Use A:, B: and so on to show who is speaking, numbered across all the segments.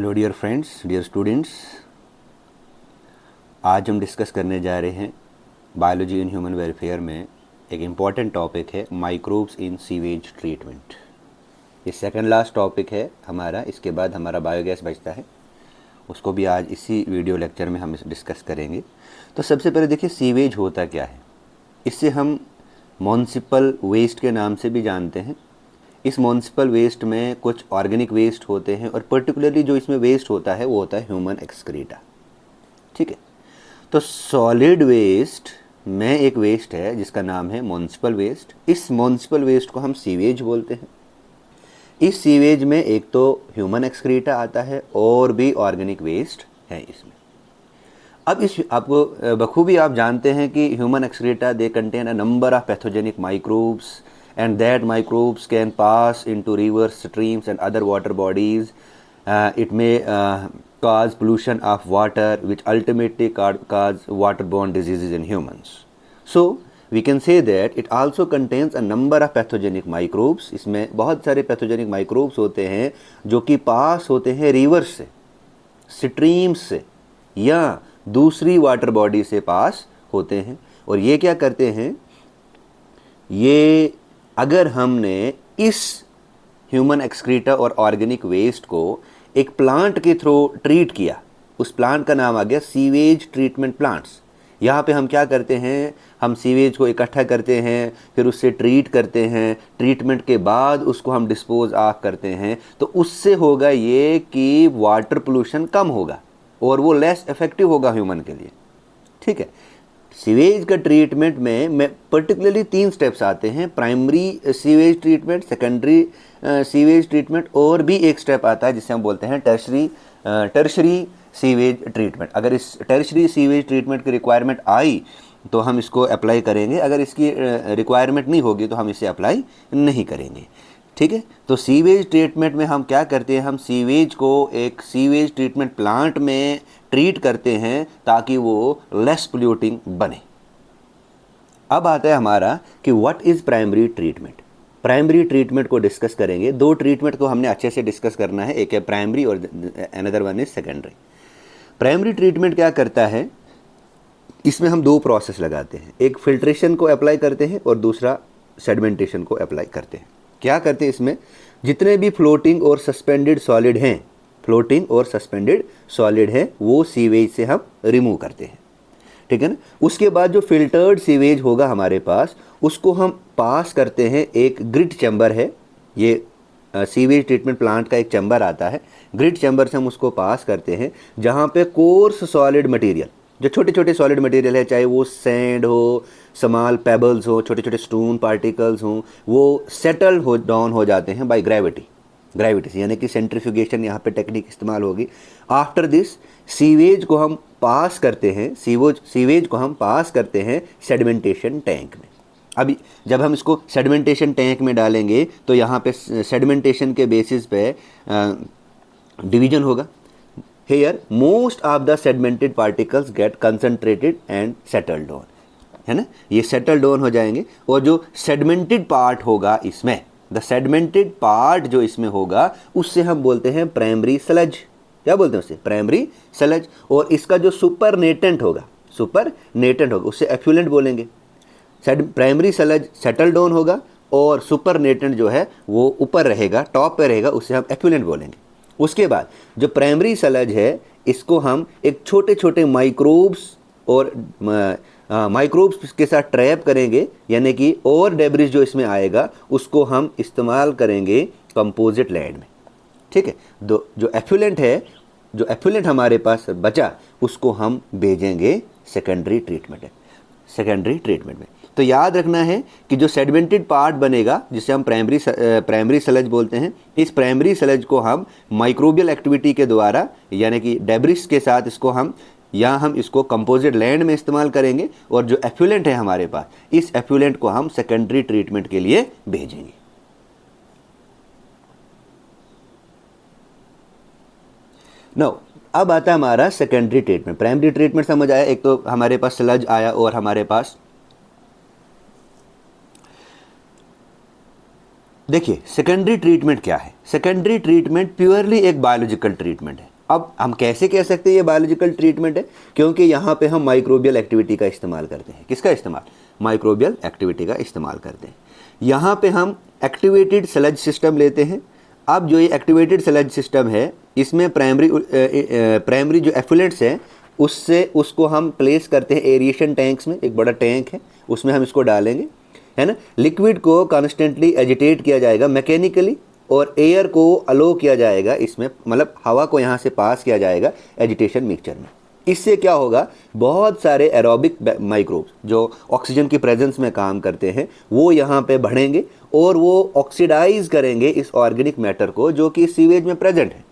A: Hello dear friends, dear students, आज हम discuss करने जा रहे हैं बायोलॉजी इन ह्यूमन वेलफेयर में एक इम्पॉर्टेंट टॉपिक है माइक्रोब्स इन सीवेज ट्रीटमेंट। ये सेकंड लास्ट टॉपिक है हमारा, इसके बाद हमारा बायोगैस बचता है, उसको भी आज इसी वीडियो लेक्चर में हम डिस्कस करेंगे। तो सबसे पहले देखिए सीवेज होता क्या है। इससे हम म्युनिसिपल वेस्ट के नाम से भी जानते हैं। इस म्युनिसिपल वेस्ट में कुछ ऑर्गेनिक वेस्ट होते हैं और पर्टिकुलरली जो इसमें वेस्ट होता है वो होता है ह्यूमन एक्सक्रीटा। ठीक है, तो सॉलिड वेस्ट में एक वेस्ट है जिसका नाम है म्युनिसिपल वेस्ट। इस म्युनिसिपल वेस्ट को हम सीवेज बोलते हैं। इस सीवेज में एक तो ह्यूमन एक्सक्रीटा आता है और भी ऑर्गेनिक वेस्ट है इसमें। अब इस आपको बखूबी आप जानते हैं कि human excreta they contain a number of pathogenic microbes and that microbes can pass into rivers, streams and other water bodies. It may cause pollution of water which ultimately cause waterborne diseases in humans. So we can say that it also contains a number of pathogenic microbes. इसमें बहुत सारे pathogenic microbes होते हैं जो कि पास होते हैं rivers से, streams से या दूसरी water body से पास होते हैं। और ये क्या करते हैं, ये अगर हमने इस ह्यूमन एक्सक्रीटा और ऑर्गेनिक वेस्ट को एक प्लांट के थ्रू ट्रीट किया, उस प्लांट का नाम आ गया सीवेज ट्रीटमेंट प्लांट्स। यहाँ पे हम क्या करते हैं, हम सीवेज को इकट्ठा करते हैं, फिर उससे ट्रीट करते हैं, ट्रीटमेंट के बाद उसको हम डिस्पोज ऑफ करते हैं। तो उससे होगा ये कि वाटर पोल्यूशन कम होगा और वो लेस इफेक्टिव होगा ह्यूमन के लिए। ठीक है, सीवेज का ट्रीटमेंट में पर्टिकुलरली 3 स्टेप्स आते हैं, primary sewage treatment, secondary sewage treatment और भी एक स्टेप आता है जिसे हम बोलते हैं टर्शरी सीवेज ट्रीटमेंट। अगर इस टर्शरी सीवेज ट्रीटमेंट की रिक्वायरमेंट आई तो हम इसको अप्लाई करेंगे, अगर इसकी रिक्वायरमेंट नहीं होगी तो हम इसे अप्लाई नहीं करेंगे। ठीक है, तो सीवेज ट्रीटमेंट में हम क्या करते हैं, हम सीवेज को एक सीवेज ट्रीटमेंट प्लांट में ट्रीट करते हैं ताकि वो लेस पोल्यूटिंग बने। अब आता है हमारा कि what is primary treatment. Primary treatment को डिस्कस करेंगे। 2 ट्रीटमेंट को हमने अच्छे से डिस्कस करना है, एक है प्राइमरी और another one is secondary. Primary treatment क्या करता है, इसमें हम 2 प्रोसेस लगाते हैं, एक फिल्ट्रेशन को अप्लाई करते हैं और दूसरा सेडिमेंटेशन को अप्लाई करते हैं। क्या करते हैं, इसमें जितने भी फ्लोटिंग और सस्पेंडेड सॉलिड हैं, फ्लोटिंग और सस्पेंडेड सॉलिड हैं, वो सीवेज से हम रिमूव करते हैं। ठीक है ना। उसके बाद जो फिल्टर्ड सीवेज होगा हमारे पास, उसको हम पास करते हैं, एक ग्रिड चैम्बर है, ये सीवेज ट्रीटमेंट प्लांट का एक चैम्बर आता है, ग्रिड चैम्बर से हम उसको पास करते हैं, जहाँ पे कोर्स सॉलिड मटेरियल, जो छोटे छोटे सॉलिड मटेरियल है, चाहे वो सैंड हो, स्मॉल पेबल्स हो, छोटे छोटे स्टोन पार्टिकल्स हों, वो सेटल्ड हो डाउन हो जाते हैं बाय ग्रेविटी से, यानी कि सेंट्रीफ्यूगेशन यहाँ पे टेक्निक इस्तेमाल होगी। आफ्टर दिस सीवेज को हम पास करते हैं, सीवेज को हम पास करते हैं सेडिमेंटेशन टैंक में। अभी जब हम इसको सेडिमेंटेशन टैंक में डालेंगे तो यहाँ पे सेडिमेंटेशन के बेसिस पे डिवीजन होगा। Here most of the sedimented particles get concentrated and settled down, है ना, ये settled down हो जाएंगे। और जो सेडिमेंटेड पार्ट होगा इसमें, द सेडिमेंटेड पार्ट जो इसमें होगा उससे हम बोलते हैं प्राइमरी स्लज। क्या बोलते हैं उसे, प्राइमरी स्लज। और इसका जो सुपरनेटेंट होगा उससे एफ्लुएंट बोलेंगे। प्राइमरी स्लज सेटल डाउन होगा और सुपरनेटेंट जो है वो ऊपर रहेगा, टॉप पे रहेगा, उससे हम एफ्लुएंट बोलेंगे। उसके बाद जो प्राइमरी स्लज है, इसको हम एक छोटे छोटे माइक्रोब्स और माइक्रोब्स के साथ ट्रैप करेंगे, यानी कि और डेब्रिस जो इसमें आएगा उसको हम इस्तेमाल करेंगे कंपोजिट लैंड में। ठीक है, जो एफ्लुएंट हमारे पास बचा उसको हम भेजेंगे सेकेंडरी ट्रीटमेंट में। तो याद रखना है कि जो सेडिमेंटेड पार्ट बनेगा जिसे हम प्राइमरी स्लज बोलते हैं, इस प्राइमरी स्लज को हम माइक्रोबियल एक्टिविटी के द्वारा, यानी कि डेब्रिस के साथ हम इसको कंपोजिट लैंड में इस्तेमाल करेंगे। और जो एफ्लुएंट है हमारे पास, इस एफ्लुएंट को हम सेकेंडरी ट्रीटमेंट के लिए भेजेंगे। नाउ अब आता है हमारा सेकेंडरी ट्रीटमेंट। प्राइमरी ट्रीटमेंट समझ आया, एक तो हमारे पास स्लज आया और हमारे पास, देखिए सेकेंडरी ट्रीटमेंट क्या है। सेकेंडरी ट्रीटमेंट प्योरली एक बायोलॉजिकल ट्रीटमेंट है। अब हम कैसे कह सकते हैं ये बायोलॉजिकल ट्रीटमेंट है, क्योंकि यहाँ पे हम माइक्रोबियल एक्टिविटी का इस्तेमाल करते हैं। किसका इस्तेमाल? माइक्रोबियल एक्टिविटी का इस्तेमाल करते हैं। यहाँ पे हम एक्टिवेटेड स्लज सिस्टम लेते हैं। अब जो ये एक्टिवेटेड स्लज सिस्टम है, इसमें प्राइमरी जो एफुलेंट्स हैं उसको हम प्लेस करते हैं एरिएशन टैंक्स में। एक बड़ा टैंक है, उसमें हम इसको डालेंगे, है ना। लिक्विड को कॉन्स्टेंटली एजिटेट किया जाएगा मैकेनिकली, और एयर को अलो किया जाएगा इसमें, मतलब हवा को यहाँ से पास किया जाएगा एजिटेशन मिक्सचर में। इससे क्या होगा, बहुत सारे एरोबिक माइक्रोब्स जो ऑक्सीजन की प्रेजेंस में काम करते हैं वो यहाँ पे बढ़ेंगे और वो ऑक्सीडाइज करेंगे इस ऑर्गेनिक मैटर को जो कि सीवेज में प्रेजेंट है,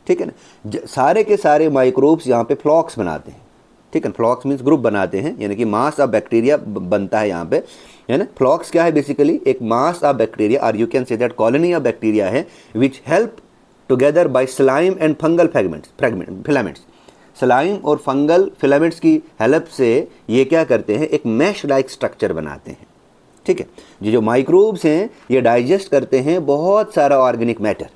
A: ठीक है ना। सारे के सारे माइक्रोब्स यहाँ पे फ्लॉक्स बनाते हैं, ठीक है। फ्लॉक्स मीन्स ग्रुप बनाते हैं, यानी कि मास ऑफ बैक्टीरिया बनता है यहाँ पे, है ना। फ्लॉक्स क्या है? बेसिकली एक मास ऑफ बैक्टीरिया, और you can say that colony of bacteria है which help together by slime and fungal filaments. Slime और फंगल फिलामेंट्स की हेल्प से ये क्या करते हैं, एक मैश लाइक स्ट्रक्चर बनाते हैं, ठीक है। ये जो माइक्रोब्स हैं ये डाइजेस्ट करते हैं बहुत सारा ऑर्गेनिक मैटर,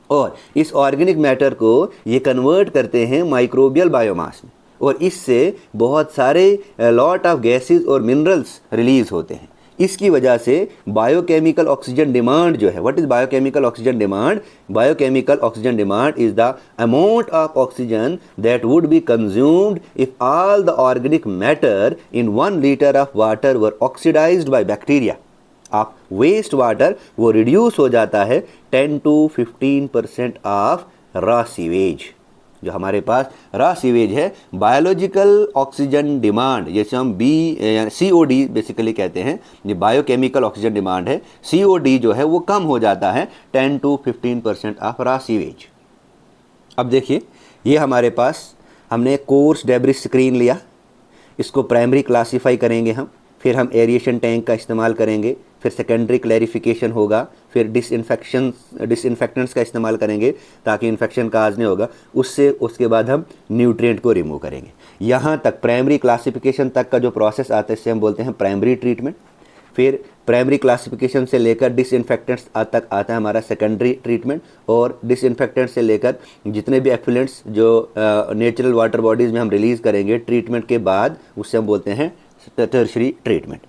A: और इस ऑर्गेनिक मैटर को ये कन्वर्ट करते हैं माइक्रोबियल बायोमास में, और इससे बहुत सारे लॉट ऑफ गैसेस और मिनरल्स रिलीज होते हैं। इसकी वजह से बायोकेमिकल ऑक्सीजन डिमांड जो है, what is biochemical oxygen demand? Biochemical oxygen demand is the amount of oxygen that would be consumed if all the organic matter in 1 litre of water were oxidised by bacteria of waste water. वो reduce हो जाता है 10 to 15% of raw sewage. जो हमारे पास raw sewage है, biological oxygen demand, जैसे हम COD basically कहते हैं, ये बायोकेमिकल ऑक्सीजन डिमांड है, COD जो है वो कम हो जाता है 10 to 15% ऑफ रॉ सीवेज। अब देखिए, ये हमारे पास हमने कोर्स डेब्रिस स्क्रीन लिया, इसको प्राइमरी क्लासीफाई करेंगे फिर हम एरिएशन टैंक का इस्तेमाल करेंगे, फिर सेकेंडरी क्लैरिफिकेशन होगा, फिर डिसइंफेक्टेंट्स का इस्तेमाल करेंगे ताकि इन्फेक्शन काज नहीं होगा, उसके बाद हम न्यूट्रिएंट को रिमूव करेंगे। यहाँ तक प्राइमरी क्लासिफिकेशन तक का जो प्रोसेस आता है इसे हम बोलते हैं प्राइमरी ट्रीटमेंट। फिर प्राइमरी क्लासिफिकेशन से लेकर डिसइंफेक्टेंट्स तक आता है हमारा सेकेंडरी ट्रीटमेंट, और डिसइंफेक्टेंट से लेकर जितने भी एफ्लुएंट्स जो नेचुरल वाटर बॉडीज़ में हम रिलीज़ करेंगे ट्रीटमेंट के बाद, उससे हम बोलते हैं टर्शरी ट्रीटमेंट।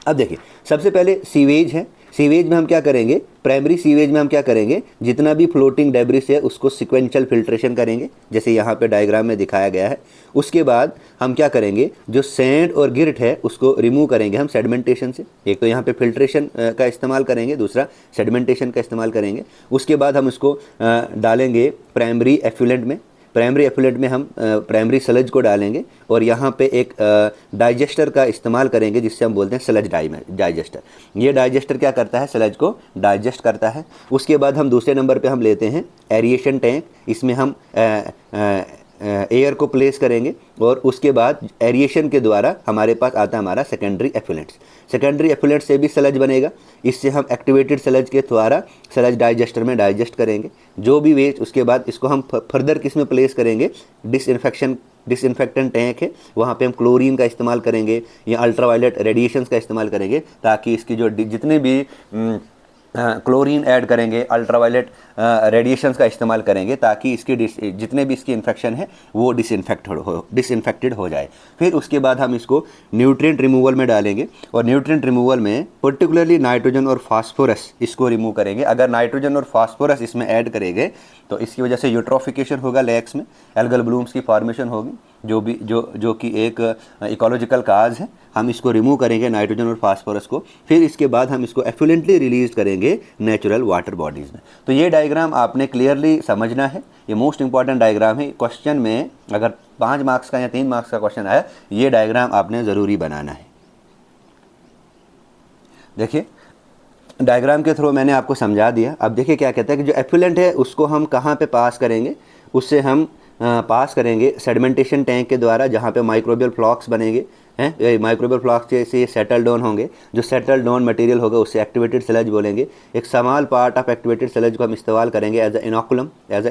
A: अब देखिए, सबसे पहले सीवेज है। सीवेज में हम क्या करेंगे, प्राइमरी सीवेज में हम क्या करेंगे, जितना भी फ्लोटिंग डेब्रिस है उसको सिक्वेंशियल फिल्ट्रेशन करेंगे, जैसे यहाँ पे डायग्राम में दिखाया गया है। उसके बाद हम क्या करेंगे, जो सैंड और गिर्ट है उसको रिमूव करेंगे हम सेडिमेंटेशन से। एक तो यहाँ पे फिल्ट्रेशन का इस्तेमाल करेंगे, दूसरा सेडिमेंटेशन का इस्तेमाल करेंगे। उसके बाद हम उसको डालेंगे प्राइमरी एफ्लुएंट में। प्राइमरी एफ्लुएंट में हम प्राइमरी स्लज को डालेंगे, और यहाँ पे एक डाइजेस्टर का इस्तेमाल करेंगे जिससे हम बोलते हैं स्लज डाइजेस्टर। ये डाइजेस्टर क्या करता है, स्लज को डाइजेस्ट करता है। उसके बाद हम दूसरे नंबर पे हम लेते हैं एरिएशन टैंक। इसमें हम एयर को प्लेस करेंगे, और उसके बाद एरिएशन के द्वारा हमारे पास आता है हमारा सेकेंडरी एफ्लुएंट्स। सेकेंडरी एफ्लुएंट से भी स्लज बनेगा, इससे हम एक्टिवेटेड स्लज के द्वारा स्लज डाइजेस्टर में डाइजेस्ट करेंगे जो भी वेस्ट। उसके बाद इसको हम फर्दर किस में प्लेस करेंगे, डिसइंफेक्टेंट टैंक है, वहाँ पे हम क्लोरीन का इस्तेमाल करेंगे या अल्ट्रावायलेट रेडिएशंस का इस्तेमाल करेंगे, ताकि इसकी जो जितने भी क्लोरीन ऐड करेंगे, अल्ट्रावायलेट रेडिएशंस का इस्तेमाल करेंगे, ताकि इसकी जितने भी इसकी इन्फेक्शन है वो डिसइंफेक्टेड हो जाए। फिर उसके बाद हम इसको न्यूट्रिएंट रिमूवल में डालेंगे, और न्यूट्रिएंट रिमूवल में पर्टिकुलरली नाइट्रोजन और फास्फोरस इसको रिमूव करेंगे। अगर नाइट्रोजन और फास्फोरस इसमें ऐड करेंगे तो इसकी वजह से यूट्रोफिकेशन होगा, लेक्स में एल्गल ब्लूम्स की फॉर्मेशन होगी, जो कि एक इकोलॉजिकल काज है। हम इसको रिमूव करेंगे नाइट्रोजन और फास्फोरस को, फिर इसके बाद हम इसको एफ्लुएंटली रिलीज करेंगे नेचुरल वाटर बॉडीज़ में। तो ये डायग्राम आपने क्लियरली समझना है, ये मोस्ट इंपॉर्टेंट डायग्राम है। क्वेश्चन में अगर 5 मार्क्स का या 3 मार्क्स का क्वेश्चन आया, ये डायग्राम आपने ज़रूरी बनाना है। देखिए, डायग्राम के थ्रू मैंने आपको समझा दिया। अब देखिए क्या कहता है कि जो एफ्लुएंट है उसको हम कहाँ पे पास करेंगे, उससे हम पास करेंगे सेडिमेंटेशन टैंक के द्वारा, जहाँ पे माइक्रोबियल फ्लॉक्स बनेंगे। हैं, माइक्रोबियल फ्लास्क से ये सेटल डाउन होंगे। जो सेटल डाउन मटेरियल होगा उससे एक्टिवेटेड स्लज बोलेंगे। एक small part of activated sludge को हम इस्तेमाल करेंगे as a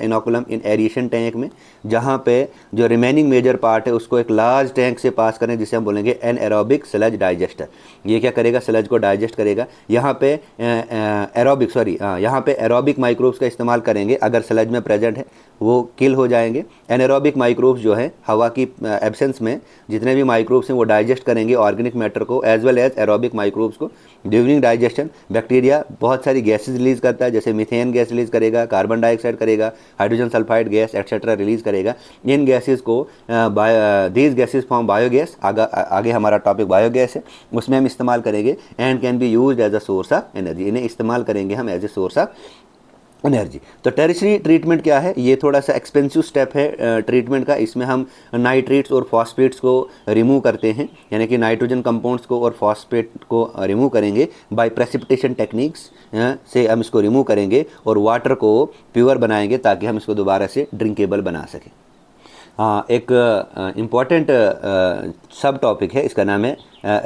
A: inoculum in aeration tank में, जहाँ पे जो रिमेनिंग मेजर पार्ट है उसको एक लार्ज टैंक से पास करें, जिसे हम बोलेंगे एनएरोबिक स्लज डाइजेस्टर। ये क्या करेगा, स्लज को डाइजेस्ट करेगा। यहाँ पे यहाँ पे एरोबिक माइक्रोब्स का इस्तेमाल करेंगे। अगर स्लज में प्रेजेंट है वो किल हो जाएंगे। एनारोबिक माइक्रोब्स जो है हवा की एब्सेंस में जितने भी माइक्रोब्स हैं वो डाइजेस्ट करेंगे ऑर्गेनिक मैटर को as well as aerobic microbes को। ड्यूरिंग डाइजेशन बैक्टीरिया बहुत सारी गैसेज रिलीज करता है, जैसे मीथेन गैस रिलीज करेगा, कार्बन डाइऑक्साइड करेगा, hydrogen sulphide gas etcetera release करेगा। इन गैसेज को दीज गैसेज फॉर्म बायोगैस। आगे हमारा टॉपिक बायोगैस है, उसमें हम इस्तेमाल करेंगे and can be use as a source of energy. इन्हें इस्तेमाल करेंगे हम as a source of energy. तो टेरिशरी ट्रीटमेंट क्या है, ये थोड़ा सा एक्सपेंसिव स्टेप है ट्रीटमेंट का। इसमें हम नाइट्रेट्स और फॉस्फेट्स को रिमूव करते हैं, यानी कि नाइट्रोजन कंपाउंड्स को और फॉस्फेट को रिमूव करेंगे बाय प्रेसिपिटेशन टेक्निक्स से हम इसको रिमूव करेंगे और वाटर को प्योर बनाएंगे ताकि हम इसको दोबारा से ड्रिंकेबल बना सकें। हाँ, एक इम्पॉर्टेंट सब टॉपिक है, इसका नाम है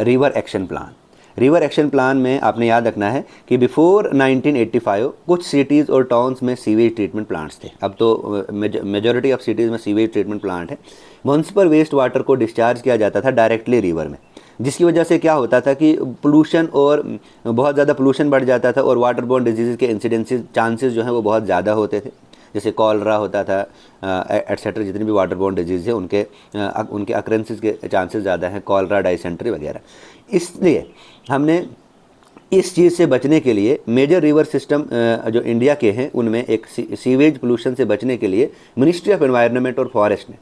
A: river action plan. River action plan में आपने याद रखना है कि बिफोर 1985 कुछ सिटीज़ और टाउन्स में सीवेज ट्रीटमेंट प्लांट्स थे। अब तो मेजॉरिटी ऑफ सिटीज़ में सीवेज ट्रीटमेंट प्लांट है। म्युनिसिपल वेस्ट वाटर को डिस्चार्ज किया जाता था डायरेक्टली रिवर में, जिसकी वजह से क्या होता था कि पोल्यूशन और बहुत ज़्यादा पोल्यूशन बढ़ जाता था और वाटर बोर्न डिजीज़ के इंसिडेंसेस चांसेस जो हैं वो बहुत ज़्यादा होते थे। जैसे कॉलरा होता था एट्सेट्रा, जितनी भी वाटर बोर्न डिजीज़ है उनके अक्रेंसेस के चांसेस ज़्यादा हैं, कॉलरा, डाइसेंट्री वगैरह। इसलिए हमने इस चीज़ से बचने के लिए मेजर रिवर सिस्टम जो इंडिया के हैं उनमें एक सीवेज पोल्यूशन से बचने के लिए मिनिस्ट्री ऑफ एनवायरनमेंट और फॉरेस्ट ने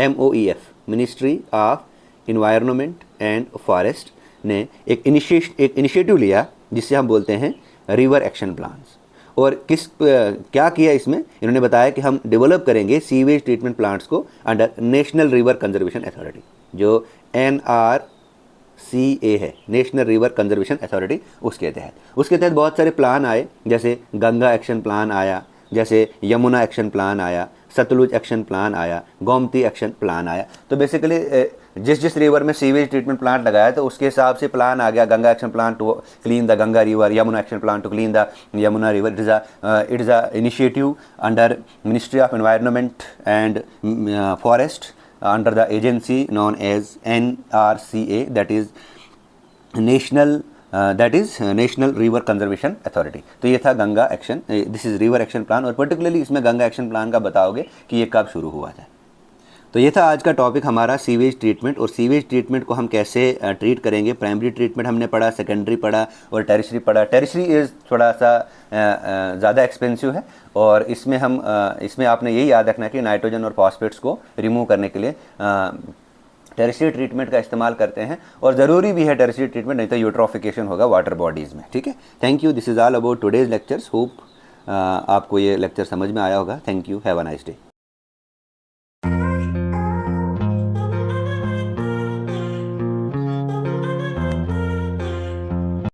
A: MOEF ministry of environment and forest ने एक इनिशिएटिव लिया जिससे हम बोलते हैं रिवर एक्शन प्लान्स। और क्या किया इसमें, इन्होंने बताया कि हम डेवलप करेंगे सीवेज ट्रीटमेंट प्लांट्स को under national river conservation authority, जो NRCA है, नेशनल रिवर कंजर्वेशन अथॉरिटी। उसके तहत बहुत सारे प्लान आए, जैसे गंगा एक्शन प्लान आया, जैसे यमुना एक्शन प्लान आया, सतलुज एक्शन प्लान आया, गोमती एक्शन प्लान आया। तो बेसिकली जिस रिवर में सीवेज ट्रीटमेंट प्लांट लगाया तो उसके हिसाब से प्लान आ गया। Ganga action plan to clean the Ganga river, Yamuna action plan to clean the Yamuna river. It is a initiative under ministry of environment and forest under the agency known as NRCA, that is national river conservation authority. तो ये था Ganga action, this is river action plan. और particularly इसमें Ganga action plan का बताओगे कि ये कब शुरू हुआ था। तो ये था आज का टॉपिक हमारा सीवेज ट्रीटमेंट। और सीवेज ट्रीटमेंट को हम कैसे ट्रीट करेंगे, प्राइमरी ट्रीटमेंट हमने पढ़ा, सेकेंडरी पढ़ा और टेरिशरी पढ़ा। टेरिशरी इज़ थोड़ा सा ज़्यादा एक्सपेंसिव है और इसमें आपने यही याद रखना है कि नाइट्रोजन और फॉस्फेट्स को रिमूव करने के लिए टेरिशरी ट्रीटमेंट का इस्तेमाल करते हैं। और ज़रूरी भी है टेरिशरी ट्रीटमेंट, नहीं तो यूट्रोफिकेशन होगा वाटर बॉडीज़ में। ठीक है, thank you. This is all about today's lectures. Hope आपको ये लेक्चर समझ में आया होगा। Thank you, have a nice day.